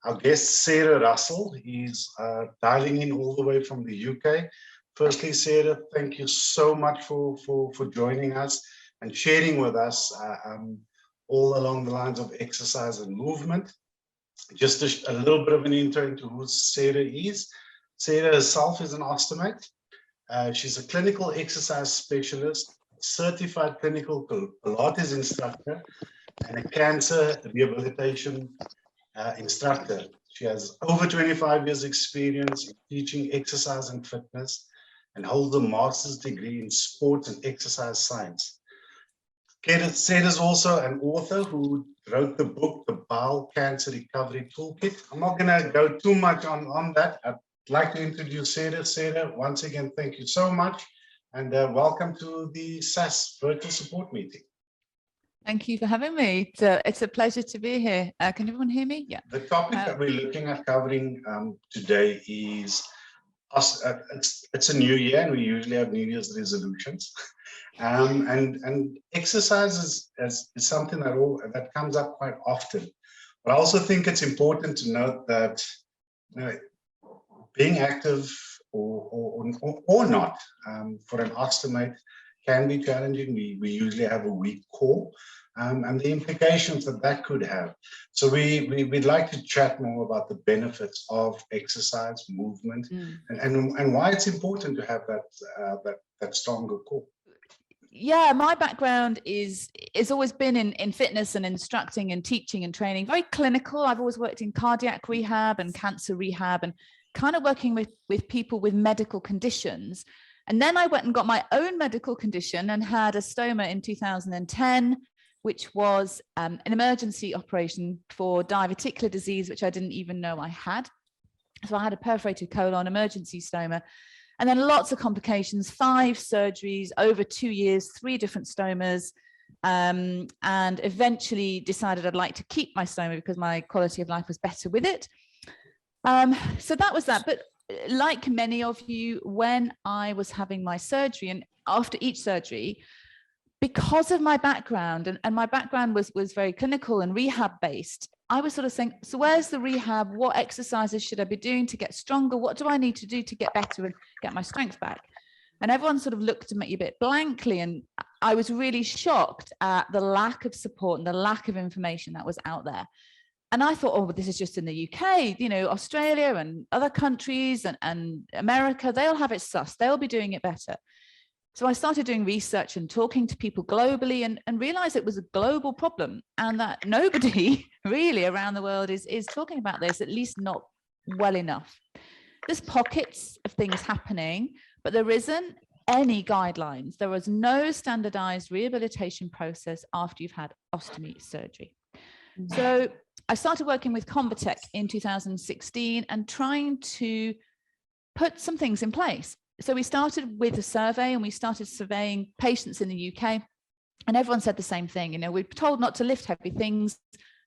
Our guest, Sarah Russell, is dialing in all the way from the UK. Firstly, Sarah, thank you so much for joining us and sharing with us all along the lines of exercise and movement. Just a little bit of an intro into who Sarah is. Sarah herself is an Ostomate. She's a clinical exercise specialist, certified clinical Pilates instructor, and a cancer rehabilitation instructor. She has over 25 years experience in teaching exercise and fitness and holds a master's degree in sports and exercise science. Sarah is also an author who wrote the book, The Bowel Cancer Recovery Toolkit. I'm not going to go too much on that. I'd like to introduce Sarah. Sarah, once again, thank you so much. And welcome to the SASS virtual support meeting. Thank you for having me. It's a pleasure to be here. Can everyone hear me? Yeah. The topic that we're looking at covering today is, it's a new year and we usually have New Year's resolutions. And exercise is something that comes up quite often. But I also think it's important to note that being active or not for an Ostomate can be challenging. We usually have a weak core and the implications that could have. So we'd like to chat more about the benefits of exercise, movement, and why it's important to have that stronger core. Yeah, my background is always been in fitness and instructing and teaching and training, very clinical. I've always worked in cardiac rehab and cancer rehab and kind of working with people with medical conditions. And then I went and got my own medical condition and had a stoma in 2010, which was an emergency operation for diverticular disease, which I didn't even know I had. So I had a perforated colon, emergency stoma. And then lots of complications, 5 surgeries over 2 years, 3 different stomas, and eventually decided I'd like to keep my stoma because my quality of life was better with it. So that was that. But like many of you, when I was having my surgery and after each surgery, because of my background, and my background was very clinical and rehab based, I was sort of saying, so where's the rehab? What exercises should I be doing to get stronger? What do I need to do to get better and get my strength back? And everyone sort of looked at me a bit blankly. And I was really shocked at the lack of support and the lack of information that was out there. And I thought, oh, well, this is just in the UK, Australia and other countries and America, they'll have it sus, they'll be doing it better. So I started doing research and talking to people globally and realized it was a global problem and that nobody really around the world is talking about this, at least not well enough. There's pockets of things happening, but there isn't any guidelines. There was no standardized rehabilitation process after you've had ostomy surgery. So I started working with Convatec in 2016 and trying to put some things in place. So we started with a survey and we started surveying patients in the UK, and everyone said the same thing. We're told not to lift heavy things.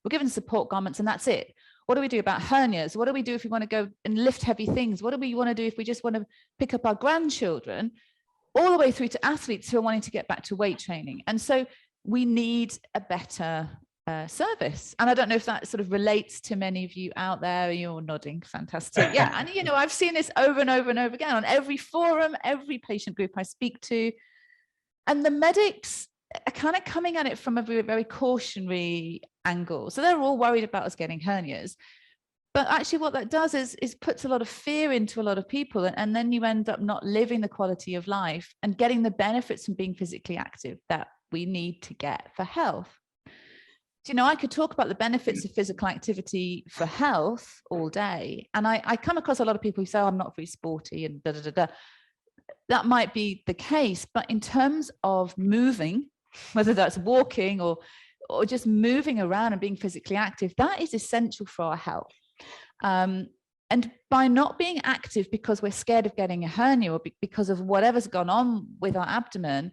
We're given support garments and that's it. What do we do about hernias? What do we do if we want to go and lift heavy things? What do we want to do if we just want to pick up our grandchildren? All the way through to athletes who are wanting to get back to weight training. And so we need a better service. And I don't know if that sort of relates to many of you out there. You're nodding. Fantastic. Yeah. And I've seen this over and over and over again on every forum, every patient group I speak to. And the medics are kind of coming at it from a very, very cautionary angle. So they're all worried about us getting hernias. But actually what that does is puts a lot of fear into a lot of people. And then you end up not living the quality of life and getting the benefits from being physically active that we need to get for health. I could talk about the benefits of physical activity for health all day. And I come across a lot of people who say, oh, I'm not very sporty and da, da, da, da. That might be the case. But in terms of moving, whether that's walking or just moving around and being physically active, that is essential for our health. And by not being active because we're scared of getting a hernia or because of whatever's gone on with our abdomen,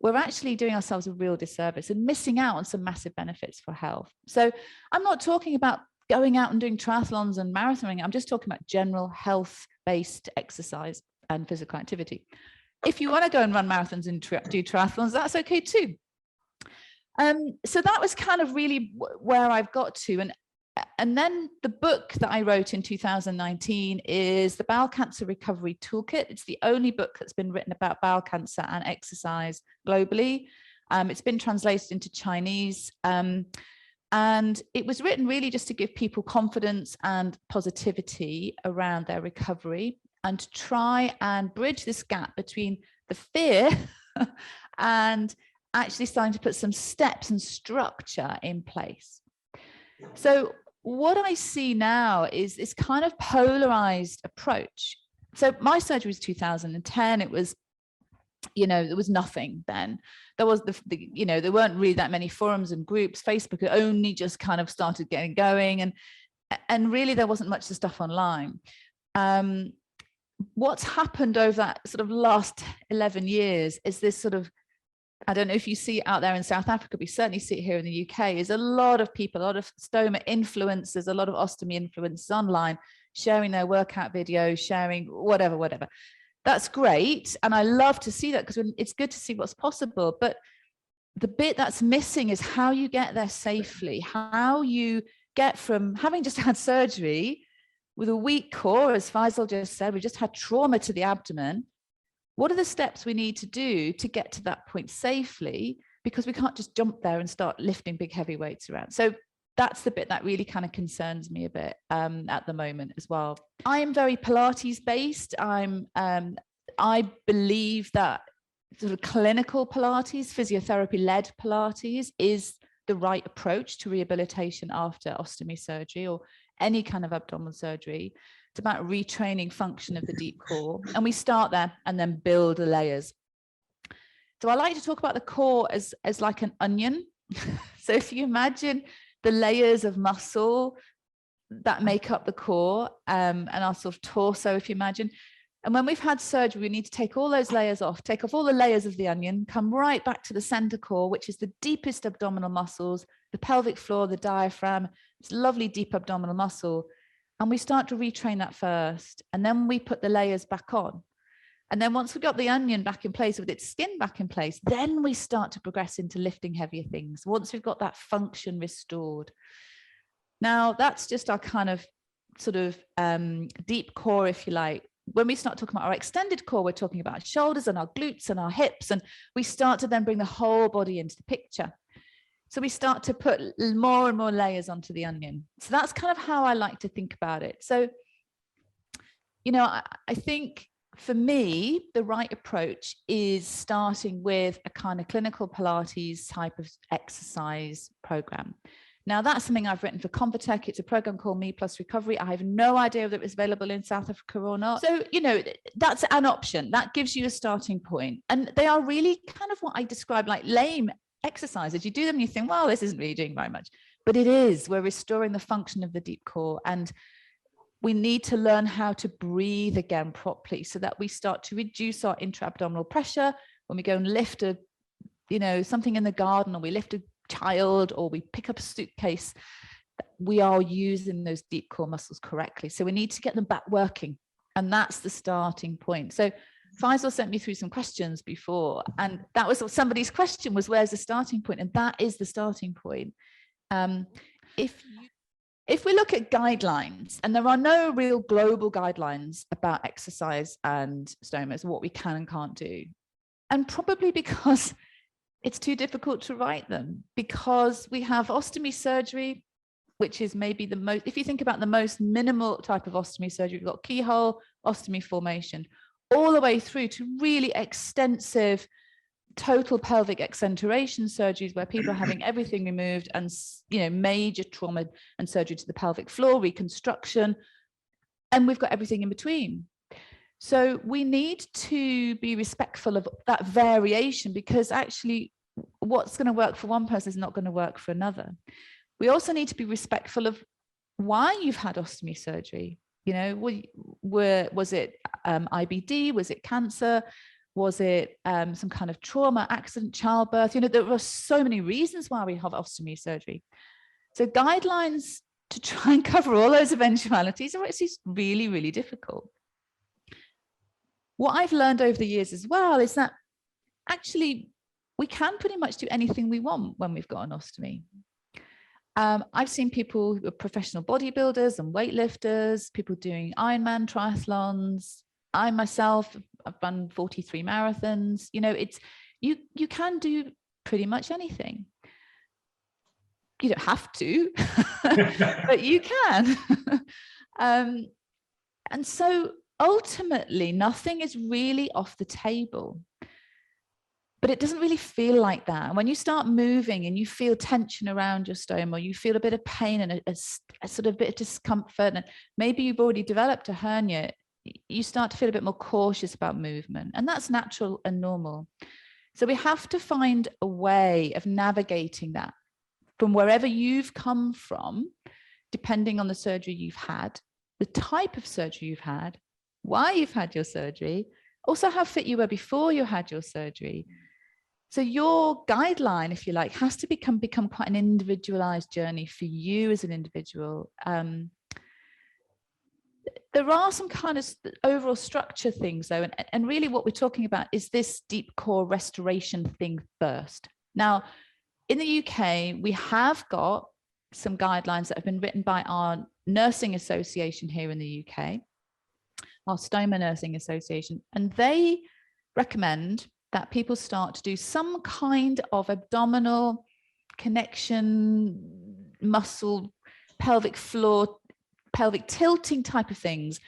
we're actually doing ourselves a real disservice and missing out on some massive benefits for health. So I'm not talking about going out and doing triathlons and marathoning. I'm just talking about general health-based exercise and physical activity. If you want to go and run marathons and do triathlons, that's okay too. So that was kind of really where I've got to. And And then the book that I wrote in 2019 is the Bowel Cancer Recovery Toolkit. It's the only book that's been written about bowel cancer and exercise globally. It's been translated into Chinese. And it was written really just to give people confidence and positivity around their recovery, and to try and bridge this gap between the fear and actually starting to put some steps and structure in place. So what I see now is this kind of polarized approach. So my surgery was 2010. It was, there was nothing then. There was there weren't really that many forums and groups. Facebook had only just kind of started getting going, and really there wasn't much of stuff online. What's happened over that sort of last 11 years is this sort of, I don't know if you see it out there in South Africa, we certainly see it here in the UK, is a lot of people, a lot of stoma influencers, a lot of ostomy influencers online, sharing their workout videos, sharing whatever. That's great. And I love to see that, because it's good to see what's possible. But the bit that's missing is how you get there safely, how you get from having just had surgery with a weak core, as Faisal just said, we just had trauma to the abdomen. What are the steps we need to do to get to that point safely? Because we can't just jump there and start lifting big heavy weights around. So that's the bit that really kind of concerns me a bit at the moment as well. I'm very Pilates based. I believe that sort of clinical Pilates, physiotherapy led Pilates, is the right approach to rehabilitation after ostomy surgery or any kind of abdominal surgery. It's about retraining function of the deep core, and we start there and then build the layers. So I like to talk about the core as like an onion. So if you imagine the layers of muscle that make up the core, and our sort of torso, if you imagine. And when we've had surgery, we need to take all those layers off, take off all the layers of the onion, come right back to the center core, which is the deepest abdominal muscles, the pelvic floor, the diaphragm. It's lovely deep abdominal muscle. And we start to retrain that first. And then we put the layers back on. And then once we've got the onion back in place with its skin back in place, then we start to progress into lifting heavier things. Once we've got that function restored. Now, that's just our kind of sort of deep core, if you like. When we start talking about our extended core, we're talking about our shoulders and our glutes and our hips. And we start to then bring the whole body into the picture. So we start to put more and more layers onto the onion. So that's kind of how I like to think about it. So, I think for me, the right approach is starting with a kind of clinical Pilates type of exercise program. Now, that's something I've written for Convatec. It's a program called Me Plus Recovery. I have no idea whether it's available in South Africa or not. So, that's an option. That gives you a starting point. And they are really kind of what I describe like lame exercises. You do them and you think, well, this isn't really doing very much. But it is. We're restoring the function of the deep core. And we need to learn how to breathe again properly so that we start to reduce our intra-abdominal pressure when we go and lift something in the garden, or we lift a child, or we pick up a suitcase. We are using those deep core muscles correctly. So we need to get them back working. And that's the starting point. So Faisal sent me through some questions before, and that was somebody's question was, where's the starting point? And that is the starting point. If we look at guidelines, and there are no real global guidelines about exercise and stomas, what we can and can't do. And probably because it's too difficult to write them, because we have ostomy surgery, which is maybe the most, if you think about the most minimal type of ostomy surgery, we've got keyhole, ostomy formation, all the way through to really extensive total pelvic exenteration surgeries where people are having everything removed, and major trauma and surgery to the pelvic floor, reconstruction, and we've got everything in between. So we need to be respectful of that variation, because actually what's going to work for one person is not going to work for another. We also need to be respectful of why you've had ostomy surgery. Was it IBD? Was it cancer? Was it some kind of trauma, accident, childbirth? There are so many reasons why we have ostomy surgery. So guidelines to try and cover all those eventualities are actually really, really difficult. What I've learned over the years as well is that actually we can pretty much do anything we want when we've got an ostomy. I've seen people who are professional bodybuilders and weightlifters, people doing Ironman triathlons. I myself, I've run 43 marathons. You know, it's, you can do pretty much anything. You don't have to, but you can. And so ultimately, nothing is really off the table. But it doesn't really feel like that. And when you start moving and you feel tension around your stoma, or you feel a bit of pain and a sort of bit of discomfort, and maybe you've already developed a hernia, you start to feel a bit more cautious about movement. And that's natural and normal. So we have to find a way of navigating that from wherever you've come from, depending on the surgery you've had, the type of surgery you've had, why you've had your surgery, also how fit you were before you had your surgery. So your guideline, if you like, has to become quite an individualized journey for you as an individual. There are some kind of overall structure things though, and really what we're talking about is this deep core restoration thing first. Now, in the UK, we have got some guidelines that have been written by our nursing association here in the UK, our Stoma Nursing Association, and they recommend that people start to do some kind of abdominal connection, muscle, pelvic floor, pelvic tilting type of things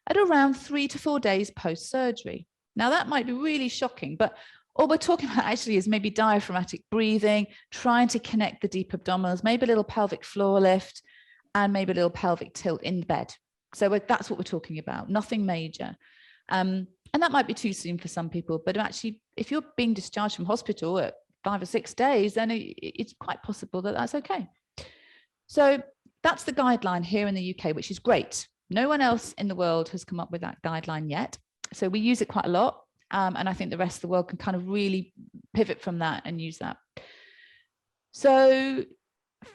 at around 3 to 4 days post-surgery. Now that might be really shocking, but all we're talking about actually is maybe diaphragmatic breathing, trying to connect the deep abdominals, maybe a little pelvic floor lift, and maybe a little pelvic tilt in bed. So that's what we're talking about, nothing major. And that might be too soon for some people, but actually, if you're being discharged from hospital at 5 or 6 days, then it's quite possible that that's okay. So that's the guideline here in the UK, which is great. No one else in the world has come up with that guideline yet. So we use it quite a lot. And I think the rest of the world can kind of really pivot from that and use that. So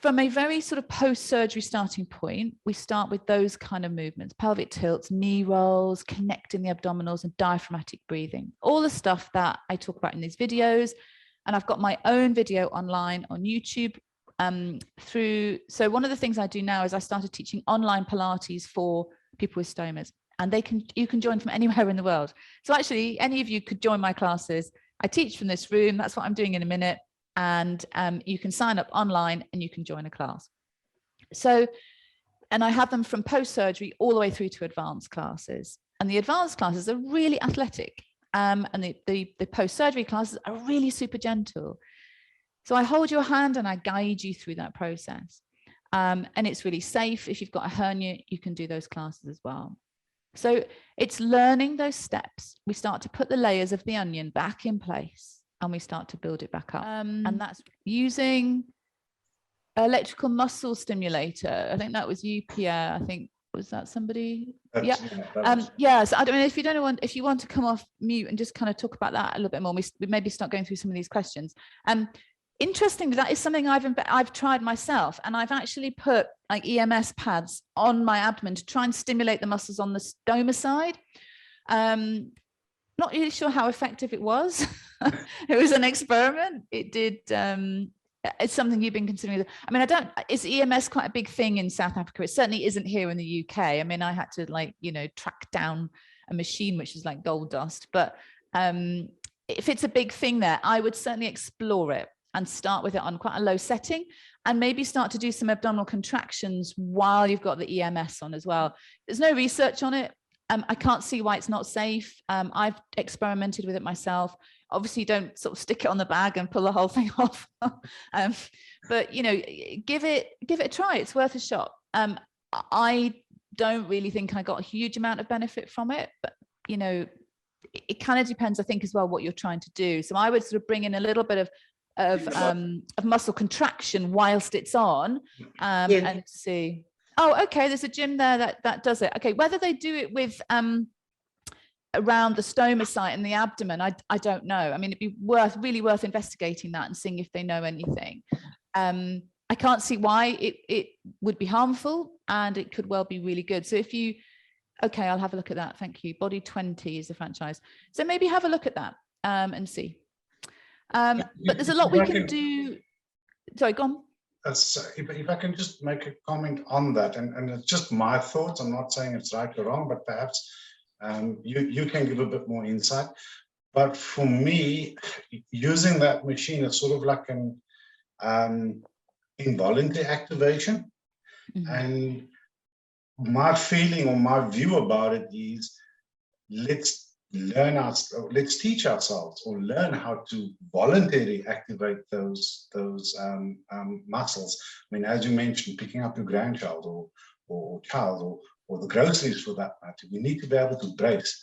from a very sort of post-surgery starting point, we start with those kind of movements, pelvic tilts, knee rolls, connecting the abdominals, and diaphragmatic breathing, all the stuff that I talk about in these videos. And I've got my own video online on YouTube so one of the things I do now is I started teaching online Pilates for people with stomas, and you can join from anywhere in the world. So actually, any of you could join my classes. I teach from this room. That's what I'm doing in a minute. And you can sign up online and you can join a class. So, and I have them from post-surgery all the way through to advanced classes. And the advanced classes are really athletic. And the post-surgery classes are really super gentle. So I hold your hand and I guide you through that process. And it's really safe. If you've got a hernia, you can do those classes as well. So it's learning those steps. We start to put the layers of the onion back in place and we start to build it back up. And that's using electrical muscle stimulator. I think that was you, Pierre. I think, was that somebody? Yeah. Yeah. So I don't know if you want to come off mute and just kind of talk about that a little bit more. We maybe start going through some of these questions. Interestingly, that is something I've tried myself, and I've actually put like EMS pads on my abdomen to try and stimulate the muscles on the stoma side. Not really sure how effective it was. It was an experiment. It did. It's something you've been considering. I mean, is EMS quite a big thing in South Africa? It certainly isn't here in the UK. I mean, I had to track down a machine which is like gold dust. But if it's a big thing there, I would certainly explore it and start with it on quite a low setting, and maybe start to do some abdominal contractions while you've got the EMS on as well. There's no research on it. I can't see why it's not safe. I've experimented with it myself. Obviously, don't sort of stick it on the bag and pull the whole thing off. But give it a try. It's worth a shot. I don't really think I got a huge amount of benefit from it, but it kind of depends, I think, as well what you're trying to do. So I would sort of bring in a little bit of muscle contraction whilst it's on, and see. Oh, okay. There's a gym there that does it. Okay, whether they do it with around the stoma site and the abdomen, I don't know. I mean, it'd be really worth investigating that and seeing if they know anything. I can't see why it would be harmful, and it could well be really good. So okay, I'll have a look at that. Thank you. Body 20 is the franchise. So maybe have a look at that and see. But there's a lot we can do. Sorry, go on. if I can just make a comment on that, and it's just my thoughts. I'm not saying it's right or wrong, but perhaps you can give a bit more insight. But for me, using that machine is sort of like an involuntary activation. Mm-hmm. And my feeling or my view about it is, let's teach ourselves or learn how to voluntarily activate those muscles. I mean, as you mentioned, picking up your grandchild or child or the groceries for that matter, we need to be able to brace.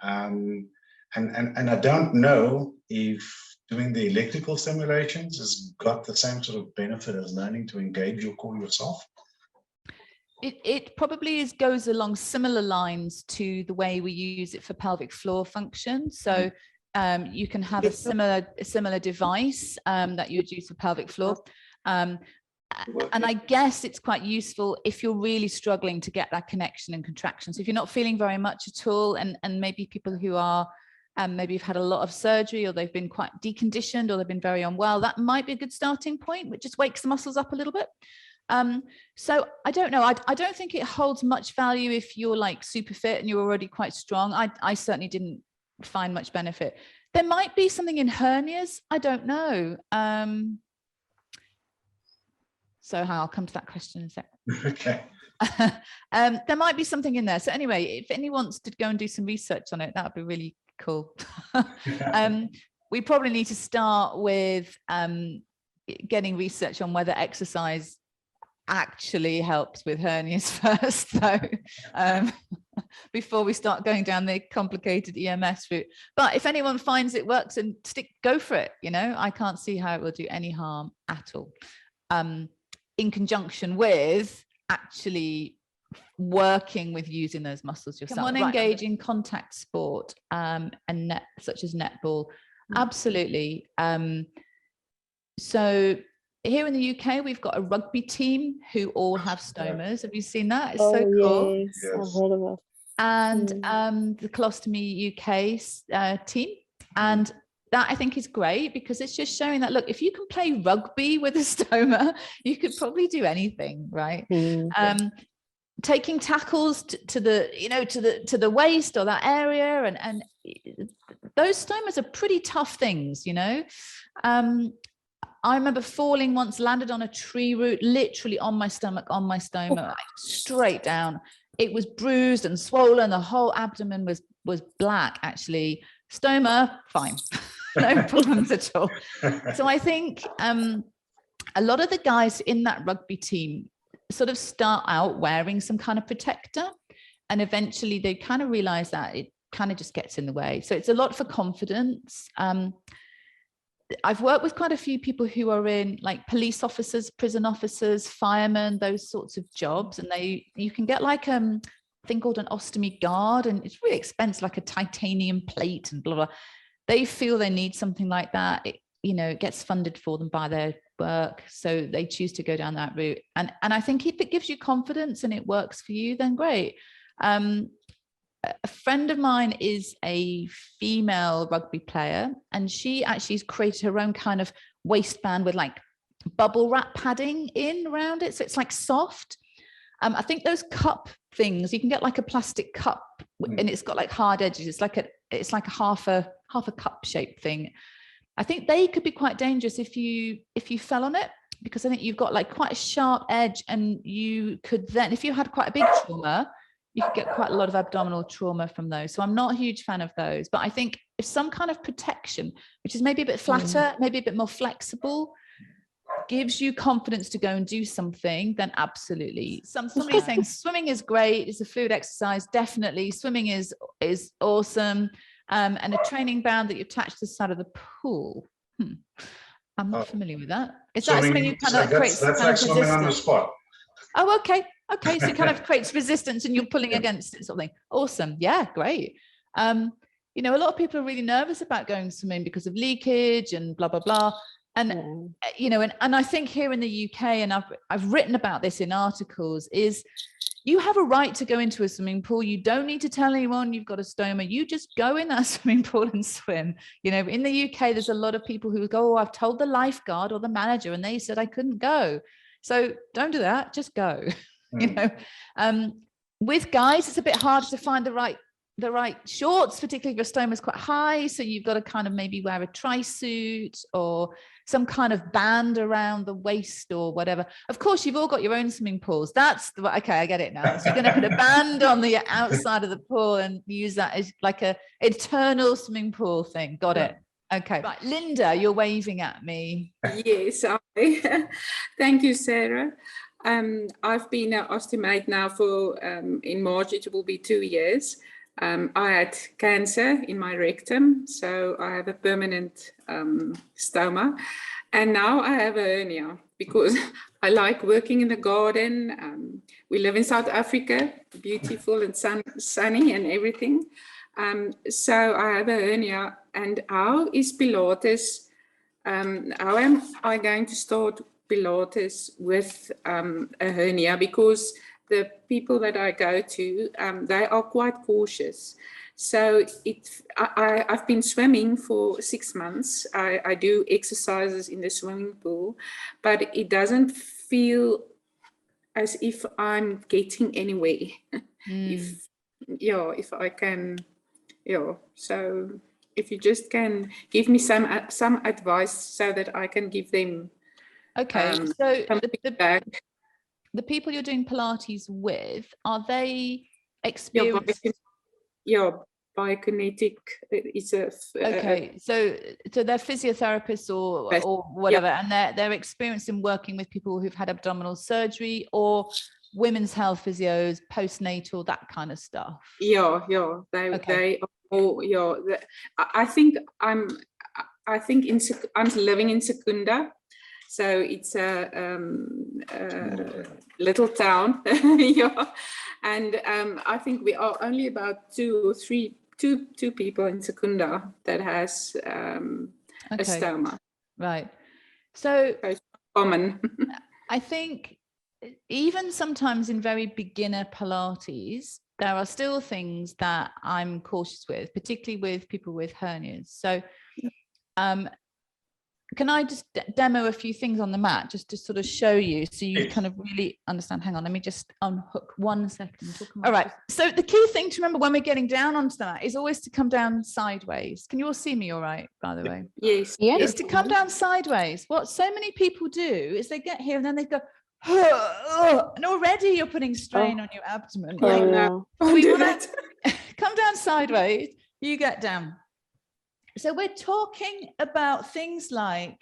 And I don't know if doing the electrical stimulations has got the same sort of benefit as learning to engage your core yourself. It probably goes along similar lines to the way we use it for pelvic floor function. So you can have a similar device that you would use for pelvic floor. And I guess it's quite useful if you're really struggling to get that connection and contraction. So if you're not feeling very much at all, and maybe people who are maybe have had a lot of surgery, or they've been quite deconditioned, or they've been very unwell, that might be a good starting point, which just wakes the muscles up a little bit. So I don't know. I don't think it holds much value if you're like super fit and you're already quite strong. I certainly didn't find much benefit. There might be something in hernias. I don't know. So I'll come to that question in a sec. Okay. There might be something in there. So anyway, if anyone wants to go and do some research on it, that would be really cool. We probably need to start with getting research on whether exercise actually helps with hernias first, though, before we start going down the complicated EMS route. But if anyone finds it works, and go for it. You know, I can't see how it will do any harm at all, in conjunction with actually working with using those muscles yourself. Come on, engage in contact sport and such as netball. Absolutely. So here in the UK, we've got a rugby team who all have stomas. Have you seen that? It's so cool. Yes, I've heard of it. And the Colostomy UK team. And that I think is great, because it's just showing that, look, if you can play rugby with a stoma, you could probably do anything, right? Taking tackles to the waist or that area, and those stomas are pretty tough things, you know. I remember falling once, landed on a tree root, literally on my stomach, on my stoma, like straight down. It was bruised and swollen. The whole abdomen was black, actually. Stoma, fine. No problems at all. So I think a lot of the guys in that rugby team sort of start out wearing some kind of protector, and eventually they kind of realize that it kind of just gets in the way. So it's a lot for confidence. I've worked with quite a few people who are in like police officers, prison officers, firemen, those sorts of jobs. And you can get like a thing called an ostomy guard, and it's really expensive, like a titanium plate and blah, blah. They feel they need something like that. It gets funded for them by their work. So they choose to go down that route. And I think if it gives you confidence and it works for you, then great. A friend of mine is a female rugby player, and she actually has created her own kind of waistband with like bubble wrap padding in around it. So it's like soft. I think those cup things, you can get like a plastic cup and it's got like hard edges. It's like a half a cup shaped thing. I think they could be quite dangerous if you fell on it, because I think you've got like quite a sharp edge, and you could then, if you had quite a big trauma, you could get quite a lot of abdominal trauma from those. So I'm not a huge fan of those, but I think if some kind of protection, which is maybe a bit flatter, maybe a bit more flexible, gives you confidence to go and do something, then absolutely. Somebody's saying swimming is great. It's a fluid exercise. Definitely. Swimming is awesome. And a training band that you attach to the side of the pool. I'm not familiar with that. Is that something you kind of creates? That's like swimming on the spot. Oh, okay. Okay. So it kind of creates resistance and you're pulling against it, something. Awesome. Yeah, great. A lot of people are really nervous about going swimming because of leakage and blah, blah, blah. And, and I think here in the UK, and I've written about this in articles, is you have a right to go into a swimming pool. You don't need to tell anyone you've got a stoma. You just go in that swimming pool and swim. In the UK, there's a lot of people who go, oh, I've told the lifeguard or the manager and they said I couldn't go. So don't do that, just go. You know, with guys, it's a bit harder to find the right shorts, particularly if your stoma is quite high. So you've got to kind of maybe wear a tri-suit or some kind of band around the waist or whatever. Of course, you've all got your own swimming pools. Okay, I get it now. So you're going to put a band on the outside of the pool and use that as like a eternal swimming pool thing. Got it. Okay. Right, Linda, you're waving at me. Yes, thank you, Sarah. I've been an Ostomate now for, in March, it will be 2 years. I had cancer in my rectum, so I have a permanent stoma. And now I have a hernia because I like working in the garden. We live in South Africa, beautiful and sunny and everything. So I have a hernia. And how is Pilates? How am I going to start Pilates with a hernia? Because the people that I go to, they are quite cautious. So I've been swimming for 6 months. I do exercises in the swimming pool, but it doesn't feel as if I'm getting anywhere. If I can, so if you just can give me some advice so that I can give them. Okay, so the people you're doing Pilates with, are they experienced? Biokinetic is a. Okay, so they're physiotherapists or whatever, and they're experienced in working with people who've had abdominal surgery or women's health physios, postnatal, that kind of stuff. They I think I'm living in Secunda, so it's a little town, and I think we are only about two people in Secunda that has a stoma. Right. So it's common. I think even sometimes in very beginner Pilates, there are still things that I'm cautious with, particularly with people with hernias. So can I just demo a few things on the mat just to sort of show you so you kind of really understand? Hang on, let me just unhook 1 second. All right. So the key thing to remember when we're getting down onto the mat is always to come down sideways. Can you all see me all right, by the way? Yes. Is to come down sideways. What so many people do is they get here and then they go, and already you're putting strain on your abdomen. So we want to come down sideways, you get down. So we're talking about things like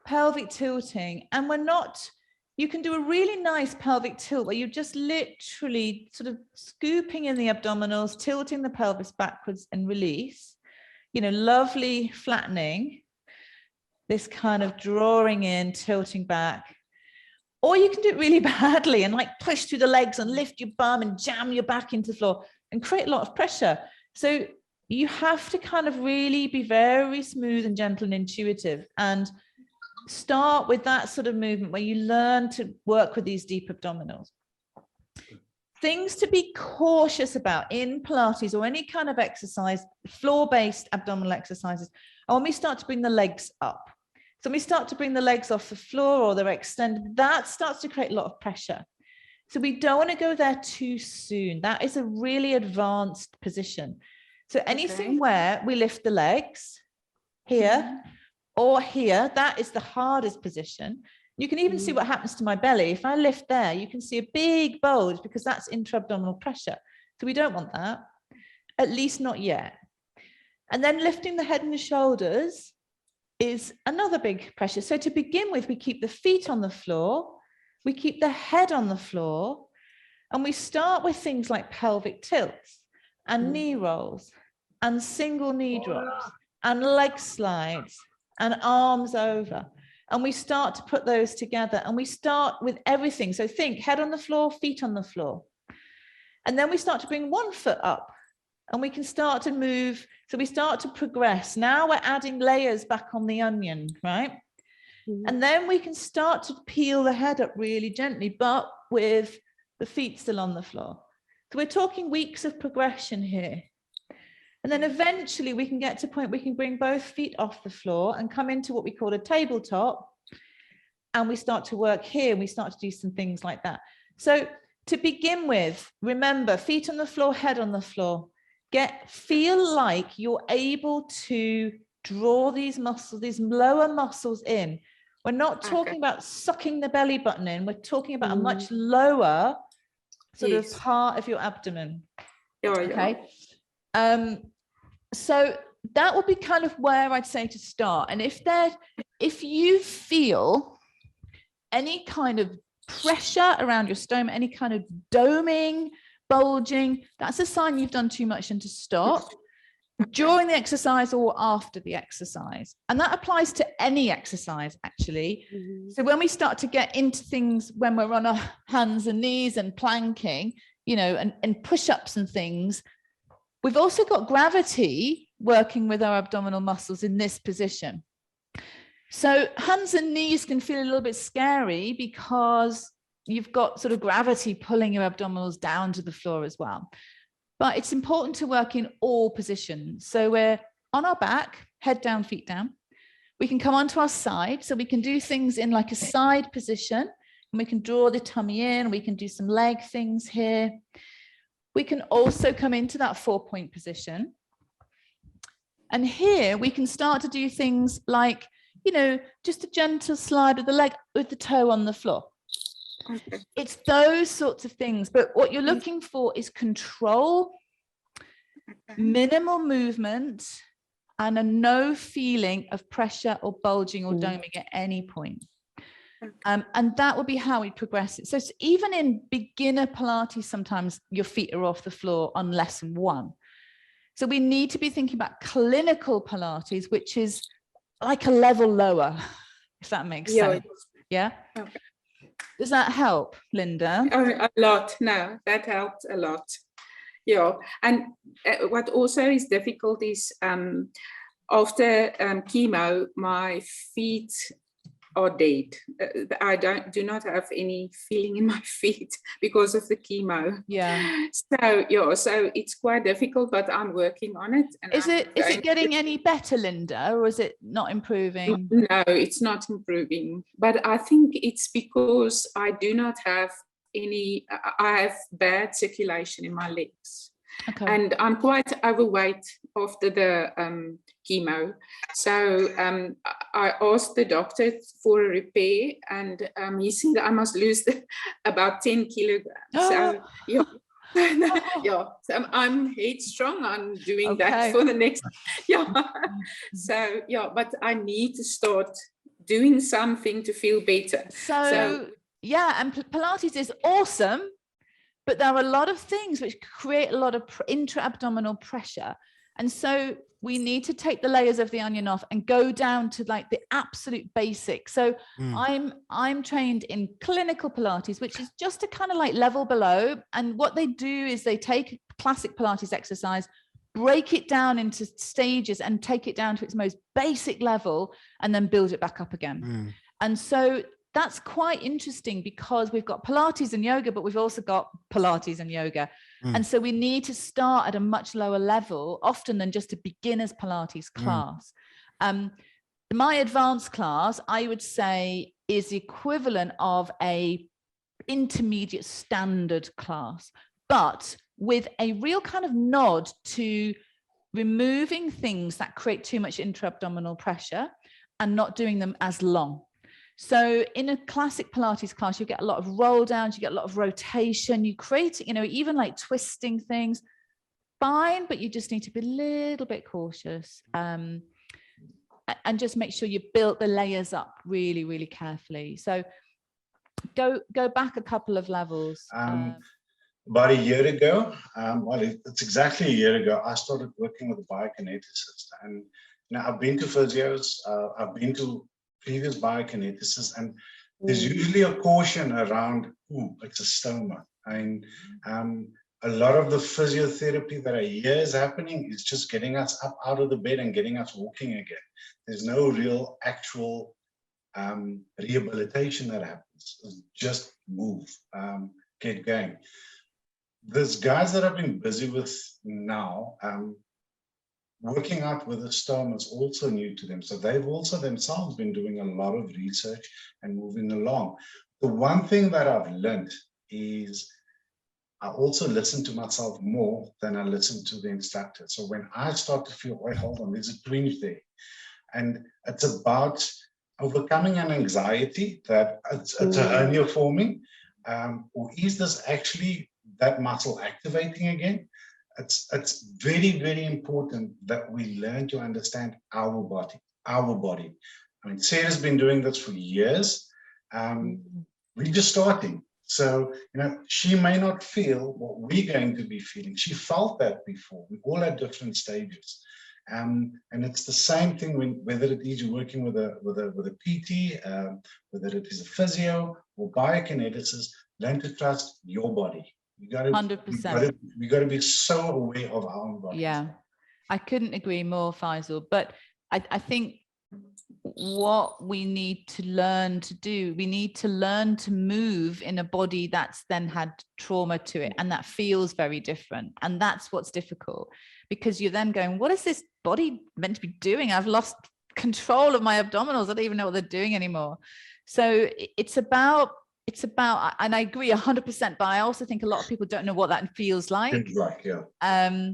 pelvic tilting, and you can do a really nice pelvic tilt where you're just literally sort of scooping in the abdominals, tilting the pelvis backwards and release, lovely flattening, this kind of drawing in, tilting back. Or you can do it really badly and like push through the legs and lift your bum and jam your back into the floor and create a lot of pressure. So you have to kind of really be very smooth and gentle and intuitive and start with that sort of movement where you learn to work with these deep abdominals. Things to be cautious about in Pilates or any kind of exercise, floor-based abdominal exercises, are when we start to bring the legs up. So when we start to bring the legs off the floor or they're extended, that starts to create a lot of pressure. So we don't want to go there too soon. That is a really advanced position. So anything where we lift the legs here or here, that is the hardest position. You can even see what happens to my belly. If I lift there, you can see a big bulge because that's intra-abdominal pressure. So we don't want that, at least not yet. And then lifting the head and the shoulders is another big pressure. So to begin with, we keep the feet on the floor, we keep the head on the floor, and we start with things like pelvic tilts and knee rolls and single knee drops and leg slides and arms over. And we start to put those together and we start with everything. So think head on the floor, feet on the floor. And then we start to bring one foot up and we can start to move. So we start to progress. Now we're adding layers back on the onion, right? And then we can start to peel the head up really gently, but with the feet still on the floor. So we're talking weeks of progression here. And then eventually we can get to a point we can bring both feet off the floor and come into what we call a tabletop. and we start to work here, and we start to do some things like that. So to begin with, remember, feet on the floor, head on the floor. Feel like you're able to draw these muscles, these lower muscles in. We're not talking about sucking the belly button in. We're talking about a much lower sort of part of your abdomen. Okay. So that would be kind of where I'd say to start. And if you feel any kind of pressure around your stomach, any kind of doming, bulging, that's a sign you've done too much and to stop during the exercise or after the exercise. And that applies to any exercise, actually. So when we start to get into things when we're on our hands and knees and planking, you know, and push-ups and things, we've also got gravity working with our abdominal muscles in this position. So hands and knees can feel a little bit scary because you've got sort of gravity pulling your abdominals down to the floor as well. But it's important to work in all positions. So we're on our back, head down, feet down. We can come onto our side. So we can do things in like a side position, and we can draw the tummy in. We can do some leg things here. We can also come into that 4-point position. And here we can start to do things like, you know, just a gentle slide of the leg with the toe on the floor. It's those sorts of things, but what you're looking for is control, minimal movement, and a no feeling of pressure or bulging or doming at any point. And that would be how we progress it. So even in beginner Pilates, sometimes your feet are off the floor on lesson 1. So we need to be thinking about clinical Pilates, which is like a level lower, if that makes sense. Yeah. Okay. Does that help, Linda? A lot. No, that helped a lot. Yeah. And what also is difficult is after chemo, my feet are dead. I do not have any feeling in my feet because of the chemo. Yeah. So yeah, so it's quite difficult, but I'm working on it. And is it getting any better, Linda, or is it not improving? No, it's not improving. But I think it's because I do not have any. I have bad circulation in my legs. Okay. And I'm quite overweight after the chemo. So I asked the doctor for a repair, and he said I must lose about 10 kilograms. So yeah. Yeah, so I'm headstrong on doing that for the next. Yeah. So yeah, but I need to start doing something to feel better. So yeah, and Pilates is awesome. But there are a lot of things which create a lot of intra-abdominal pressure. And so we need to take the layers of the onion off and go down to like the absolute basics. So I'm trained in clinical Pilates, which is just a kind of like level below. And what they do is they take classic Pilates exercise, break it down into stages and take it down to its most basic level and then build it back up again. And so that's quite interesting because we've got Pilates and yoga, but we've also got Pilates and yoga. And so we need to start at a much lower level, often than just a beginner's Pilates class. My advanced class, I would say, is the equivalent of a intermediate standard class, but with a real kind of nod to removing things that create too much intra-abdominal pressure and not doing them as long. So in a classic Pilates class, you get a lot of roll downs, you get a lot of rotation, you create, you know, even like twisting things, fine, but you just need to be a little bit cautious and just make sure you build the layers up really, really carefully. So go back a couple of levels. About a year ago, well, it's exactly a year ago, I started working with a biokineticist. And now I've been to physios, I've been to previous biokineticists, and there's usually a caution around, it's a stoma. And a lot of the physiotherapy that I hear is happening is just getting us up out of the bed and getting us walking again. There's no real actual rehabilitation that happens. It's just move, get going. These guys that I've been busy with now, working out with the stoma is also new to them. So they've also themselves been doing a lot of research and moving along. The one thing that I've learned is I also listen to myself more than I listen to the instructor. So when I start to feel, wait, hold on, there's a twinge there. And it's about overcoming an anxiety that it's a hernia forming, or is this actually that muscle activating again? It's very, very important that we learn to understand our body. I mean, Sarah's been doing this for years. We're just starting. So, you know, she may not feel what we're going to be feeling. She felt that before. We all at different stages. And it's the same thing whether it is you're working with a PT, whether it is a physio or biokineticist, learn to trust your body. You got to 100%. We got to be so aware of our own body. Yeah, I couldn't agree more, Faisal. But I think what we need to learn to do, we need to learn to move in a body that's then had trauma to it, and that feels very different. And that's what's difficult, because you're then going, what is this body meant to be doing? I've lost control of my abdominals. I don't even know what they're doing anymore. So it's about, and I agree 100%, but I also think a lot of people don't know what that feels like. Yeah.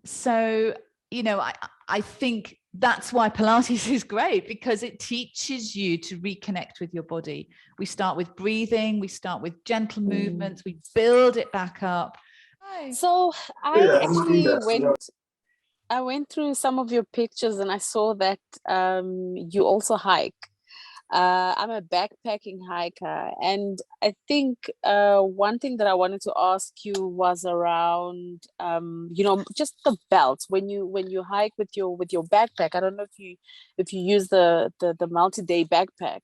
So, you know, I think that's why Pilates is great, because it teaches you to reconnect with your body. We start with breathing, we start with gentle movements, we build it back up. So I went through some of your pictures and I saw that you also hike. I'm a backpacking hiker, and I think one thing that I wanted to ask you was around, you know, just the belts when you hike with your backpack. I don't know if you use the multi-day backpack,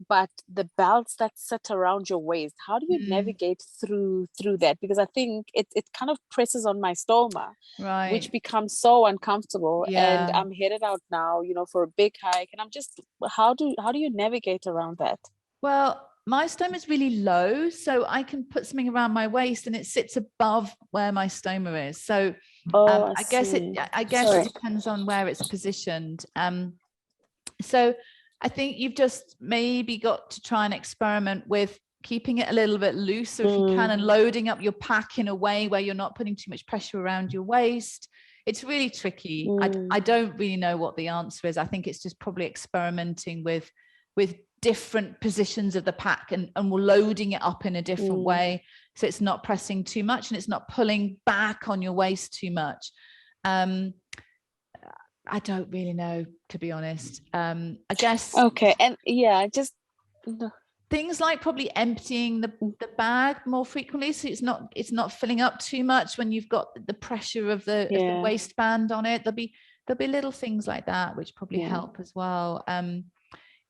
but the belts that sit around your waist, how do you navigate through that? Because I think it kind of presses on my stoma, right, which becomes so uncomfortable. Yeah. And I'm headed out now, you know, for a big hike, and I'm just, how do you navigate around that? Well, my stoma is really low, so I can put something around my waist and it sits above where my stoma is. So I guess it depends on where it's positioned. So I think you've just maybe got to try and experiment with keeping it a little bit looser if you can, and loading up your pack in a way where you're not putting too much pressure around your waist. It's really tricky. I don't really know what the answer is. I think it's just probably experimenting with different positions of the pack and loading it up in a different way, so it's not pressing too much and it's not pulling back on your waist too much. I don't really know, to be honest. I guess. Okay. And yeah, just things like probably emptying the bag more frequently, so it's not filling up too much when you've got the pressure of the waistband on it. There'll be little things like that which probably help as well.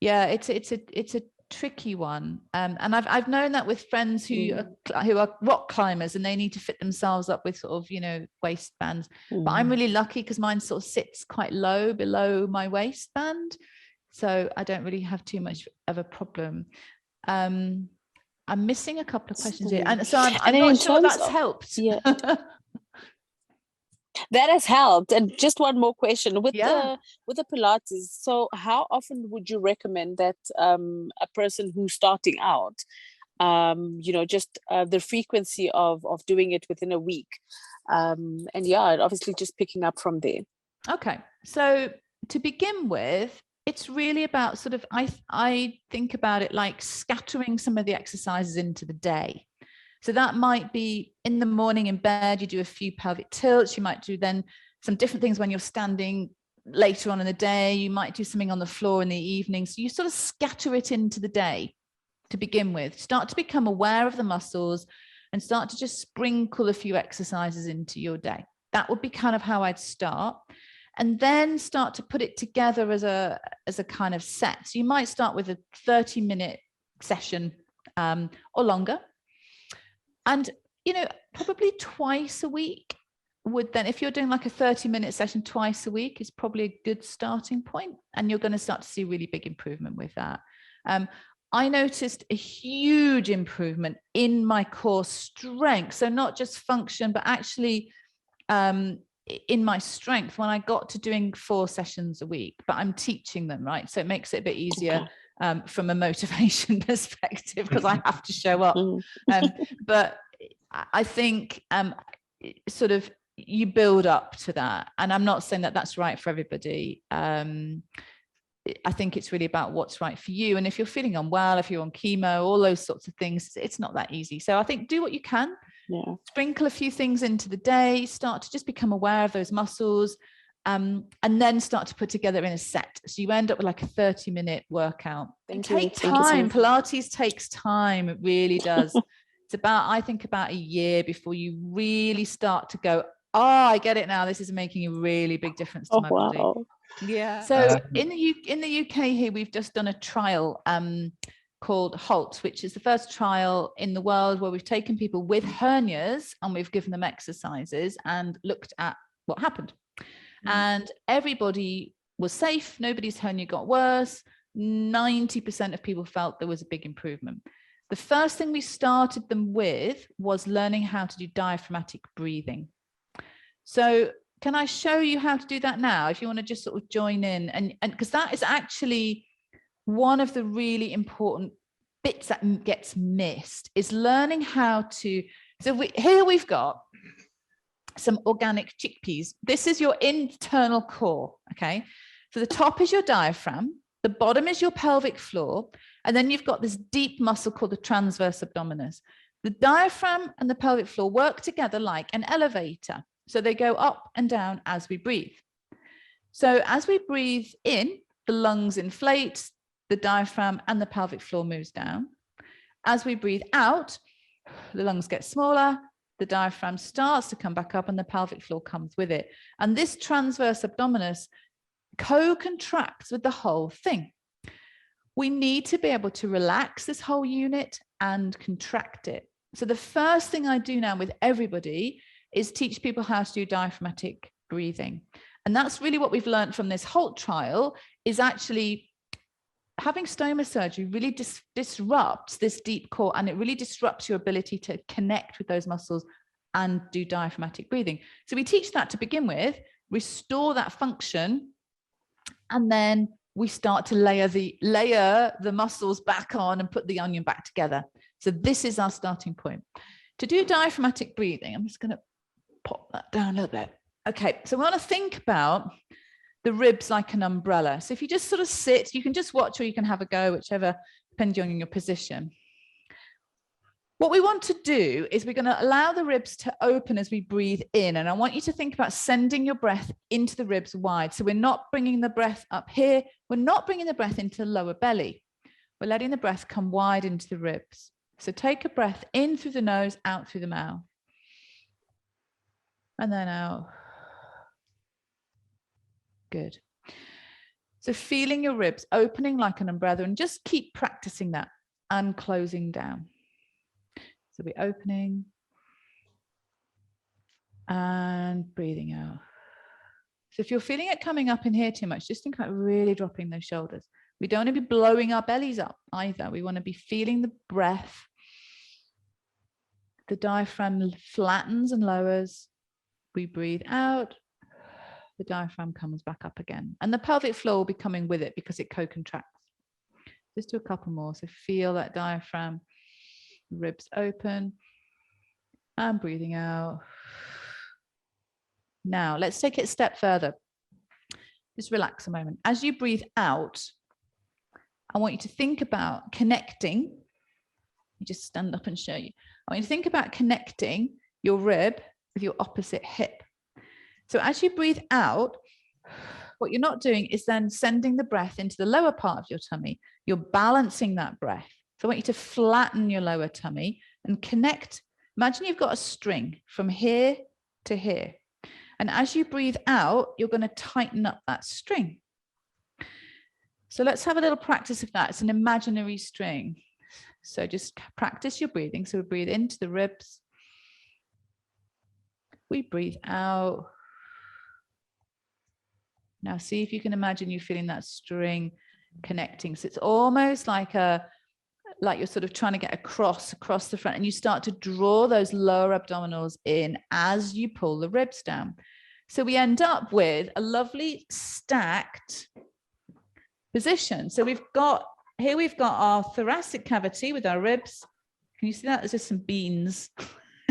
It's a tricky one, and I've known that with friends who are rock climbers, and they need to fit themselves up with sort of, you know, waistbands. But I'm really lucky because mine sort of sits quite low below my waistband, so I don't really have too much of a problem. I'm missing a couple of questions here, and so I'm not sure that's helped. Yeah. That has helped. And just one more question with the Pilates. So how often would you recommend that a person who's starting out, you know, just the frequency of doing it within a week? And obviously just picking up from there. Okay. So to begin with, it's really about sort of, I think about it like scattering some of the exercises into the day. So that might be in the morning in bed, you do a few pelvic tilts. You might do then some different things when you're standing later on in the day. You might do something on the floor in the evening. So you sort of scatter it into the day to begin with. Start to become aware of the muscles and start to just sprinkle a few exercises into your day. That would be kind of how I'd start. And then start to put it together as a kind of set. So you might start with a 30-minute session or longer. And, you know, probably twice a week would then, if you're doing like a 30-minute session twice a week, is probably a good starting point. And you're going to start to see really big improvement with that. I noticed a huge improvement in my core strength. So not just function, but actually in my strength when I got to doing 4 sessions a week, but I'm teaching them, right? So it makes it a bit easier from a motivation perspective, because I have to show up. But I think sort of you build up to that. And I'm not saying that that's right for everybody. I think it's really about what's right for you. And if you're feeling unwell, if you're on chemo, all those sorts of things, it's not that easy. So I think do what you can. Yeah. Sprinkle a few things into the day, start to just become aware of those muscles, and then start to put together in a set. So you end up with like a 30-minute workout. Take time. Pilates takes time. It really does. It's about, I think, about a year before you really start to go, oh, I get it now. This is making a really big difference to my body. Yeah. So in the UK here, we've just done a trial called HALT, which is the first trial in the world where we've taken people with hernias and we've given them exercises and looked at what happened. And everybody was safe. Nobody's hernia got worse. 90% of people felt there was a big improvement. The first thing we started them with was learning how to do diaphragmatic breathing. So can I show you how to do that now? If you want to just sort of join in, and because that is actually one of the really important bits that gets missed, is learning how to. So here we've got some organic chickpeas. This is your internal core. Okay. So the top is your diaphragm. The bottom is your pelvic floor. And then you've got this deep muscle called the transverse abdominis. The diaphragm and the pelvic floor work together like an elevator. So they go up and down as we breathe. So as we breathe in, the lungs inflate, the diaphragm and the pelvic floor moves down. As we breathe out, the lungs get smaller, the diaphragm starts to come back up and the pelvic floor comes with it. And this transverse abdominis co-contracts with the whole thing. We need to be able to relax this whole unit and contract it. So the first thing I do now with everybody is teach people how to do diaphragmatic breathing. And that's really what we've learned from this HALT trial, is actually having stoma surgery really disrupts this deep core, and it really disrupts your ability to connect with those muscles and do diaphragmatic breathing. So we teach that to begin with, restore that function, and then we start to layer the muscles back on and put the onion back together. So this is our starting point. To do diaphragmatic breathing, I'm just going to pop that down a little bit. Okay, so we want to think about the ribs like an umbrella. So if you just sort of sit, you can just watch or you can have a go, whichever, depending on your position. What we want to do is we're going to allow the ribs to open as we breathe in. And I want you to think about sending your breath into the ribs wide. So we're not bringing the breath up here. We're not bringing the breath into the lower belly. We're letting the breath come wide into the ribs. So take a breath in through the nose, out through the mouth. And then out. Good. So feeling your ribs opening like an umbrella, and just keep practicing that and closing down. So we're opening and breathing out. So if you're feeling it coming up in here too much, just think about really dropping those shoulders. We don't want to be blowing our bellies up either. We want to be feeling the breath. The diaphragm flattens and lowers. We breathe out. The diaphragm comes back up again. And the pelvic floor will be coming with it because it co-contracts. Just do a couple more. So feel that diaphragm, ribs open, and breathing out. Now, let's take it a step further. Just relax a moment. As you breathe out, I want you to think about connecting. Let me just stand up and show you. I want you to think about connecting your rib with your opposite hip. So as you breathe out, what you're not doing is then sending the breath into the lower part of your tummy. You're balancing that breath. So I want you to flatten your lower tummy and connect. Imagine you've got a string from here to here. And as you breathe out, you're going to tighten up that string. So let's have a little practice of that. It's an imaginary string. So just practice your breathing. So we breathe into the ribs. We breathe out. Now see if you can imagine you feeling that string connecting. So it's almost like you're sort of trying to get across the front, and you start to draw those lower abdominals in as you pull the ribs down. So we end up with a lovely stacked position. So we've got our thoracic cavity with our ribs. Can you see that? There's just some beans.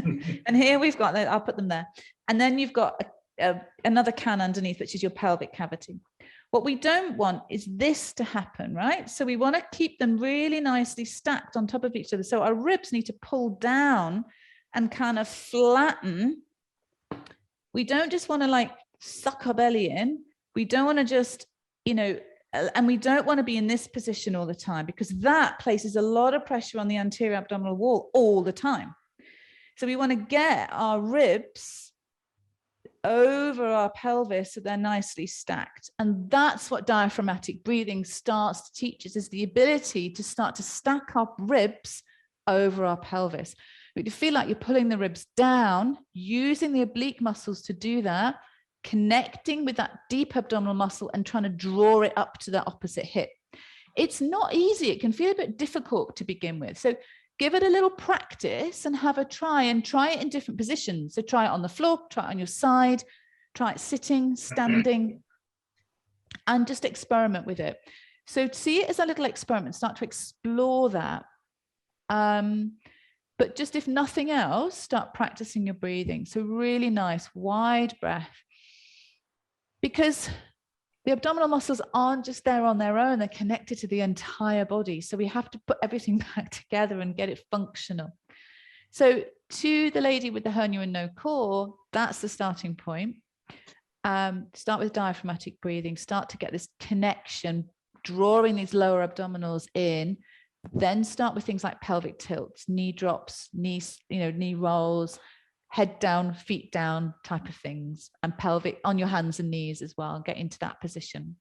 And here we've got, I'll put them there. And then you've got another can underneath, which is your pelvic cavity. What we don't want is this to happen, right? So we want to keep them really nicely stacked on top of each other. So our ribs need to pull down and kind of flatten. We don't just want to like suck our belly in. We don't want to just, you know, and we don't want to be in this position all the time, because that places a lot of pressure on the anterior abdominal wall all the time. So we want to get our ribs over our pelvis so they're nicely stacked. And that's what diaphragmatic breathing starts to teach us, is the ability to start to stack up ribs over our pelvis. You feel like you're pulling the ribs down, using the oblique muscles to do that, connecting with that deep abdominal muscle and trying to draw it up to the opposite hip. It's not easy. It can feel a bit difficult to begin with. So give it a little practice and have a try, and try it in different positions. So try it on the floor, try it on your side, try it sitting, standing, and just experiment with it. So see it as a little experiment, start to explore that. But just if nothing else, start practicing your breathing. So really nice, wide breath. Because the abdominal muscles aren't just there on their own, they're connected to the entire body. So we have to put everything back together and get it functional. So to the lady with the hernia and no core, that's the starting point. Start with diaphragmatic breathing, start to get this connection, drawing these lower abdominals in. Then start with things like pelvic tilts, knee drops, knee rolls, head down, feet down type of things, and pelvic on your hands and knees as well, and get into that position.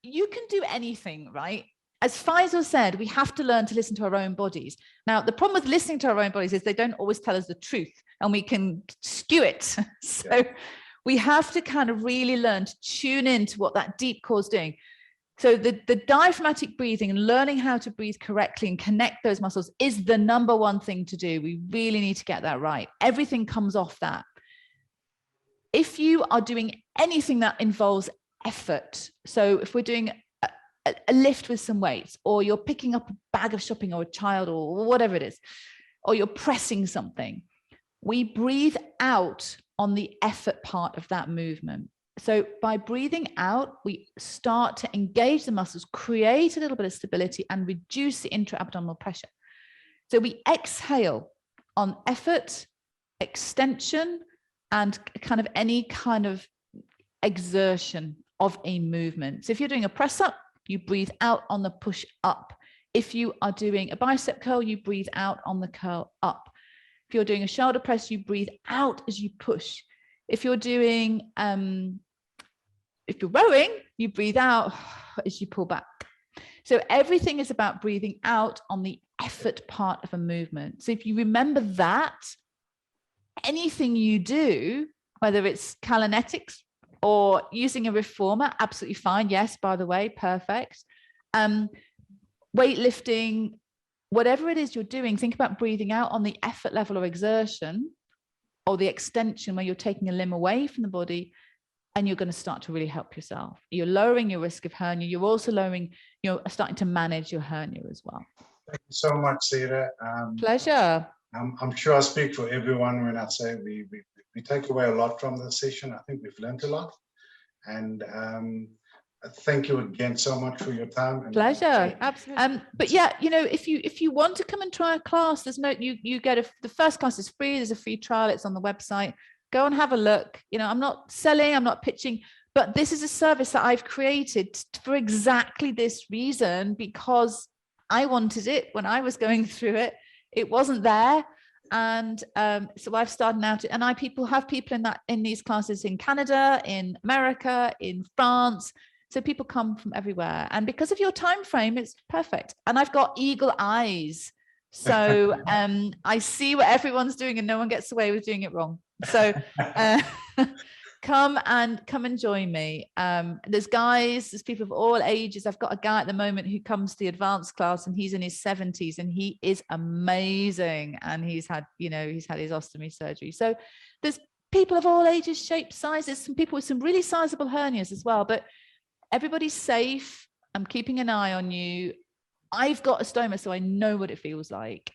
You can do anything, right? As Faisal said, we have to learn to listen to our own bodies. Now, the problem with listening to our own bodies is they don't always tell us the truth, and we can skew it. So we have to kind of really learn to tune into what that deep core is doing. So the diaphragmatic breathing and learning how to breathe correctly and connect those muscles is the number one thing to do. We really need to get that right. Everything comes off that. If you are doing anything that involves effort, so if we're doing a lift with some weights, or you're picking up a bag of shopping or a child or whatever it is, or you're pressing something, we breathe out on the effort part of that movement. So by breathing out, we start to engage the muscles, create a little bit of stability, and reduce the intra-abdominal pressure. So we exhale on effort, extension, and kind of any kind of exertion of a movement. So if you're doing a press up, you breathe out on the push up. If you are doing a bicep curl, you breathe out on the curl up. If you're doing a shoulder press, you breathe out as you push. If you're doing, if you're rowing, you breathe out as you pull back. So everything is about breathing out on the effort part of a movement. So if you remember that, anything you do, whether it's Kalinetics or using a reformer, absolutely fine. Yes, by the way, perfect. Weightlifting, whatever it is you're doing, think about breathing out on the effort level or exertion, or the extension where you're taking a limb away from the body, and you're going to start to really help yourself. You're lowering your risk of hernia. You're also starting to manage your hernia as well. Thank you so much, Sarah. Pleasure. I'm sure I speak for everyone when I say we take away a lot from this session. I think we've learned a lot. And thank you again so much for your time. Pleasure. Absolutely. But yeah, if you want to come and try a class, there's no, you get the first class is free. There's a free trial. It's on the website. Go and have a look. I'm not selling, I'm not pitching, but this is a service that I've created for exactly this reason, because I wanted it when I was going through it. It wasn't there. And so I've started now to, and have people in these classes in Canada, in America, in France. So people come from everywhere. And because of your time frame, it's perfect. And I've got eagle eyes. So I see what everyone's doing and no one gets away with doing it wrong. So come and join me. There's people of all ages. I've got a guy at the moment who comes to the advanced class, and he's in his 70s, and he is amazing. And he's had his ostomy surgery. So there's people of all ages, shapes, sizes, some people with some really sizable hernias as well, but everybody's safe. I'm keeping an eye on you. I've got a stoma, so I know what it feels like.